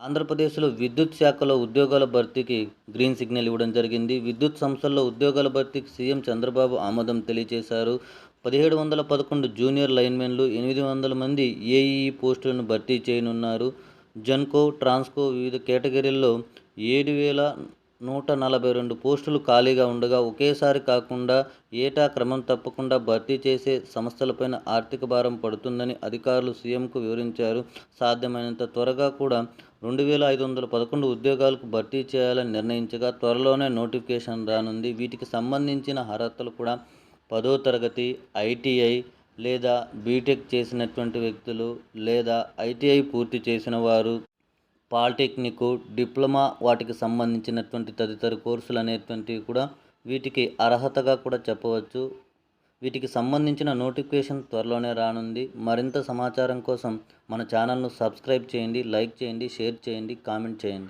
ఆంధ్రప్రదేశ్‌లో విద్యుత్ శాఖలో ఉద్యోగాల భర్తీకి గ్రీన్ సిగ్నల్ ఇవ్వడం జరిగింది. విద్యుత్ సంస్థల్లో ఉద్యోగాల భర్తీకి సీఎం చంద్రబాబు ఆమోదం తెలియజేశారు. 1711 జూనియర్ లైన్‌మెన్లు, 800 మంది ఏఈఈ పోస్టులను భర్తీ చేయనున్నారు. జెన్‌కో, ట్రాన్స్‌కో వివిధ కేటగిరీల్లో 7,142 పోస్టులు ఖాళీగా ఉండగా ఒకేసారి కాకుండా ఏటా క్రమం తప్పకుండా భర్తీ చేసే సంస్థలపైన ఆర్థిక భారం పడుతుందని అధికారులు సీఎంకు వివరించారు. సాధ్యమైనంత త్వరగా కూడా 2,511 ఉద్యోగాలకు భర్తీ చేయాలని నిర్ణయించగా త్వరలోనే నోటిఫికేషన్ రానుంది. వీటికి సంబంధించిన అర్హతలు కూడా 10వ తరగతి, ఐటీఐ లేదా బీటెక్ చేసినటువంటి వ్యక్తులు లేదా ఐటీఐ పూర్తి చేసిన వారు, పాలిటెక్నిక్, డిప్లొమా వాటికి సంబంధించినటువంటి తదితర కోర్సులు అనేటువంటివి కూడా వీటికి అర్హతగా కూడా చెప్పవచ్చు. వీటికి సంబంధించిన నోటిఫికేషన్ త్వరలోనే రానుంది. మరింత సమాచారం కోసం మన ఛానల్ను సబ్స్క్రైబ్ చేయండి, లైక్ చేయండి, షేర్ చేయండి, కామెంట్ చేయండి.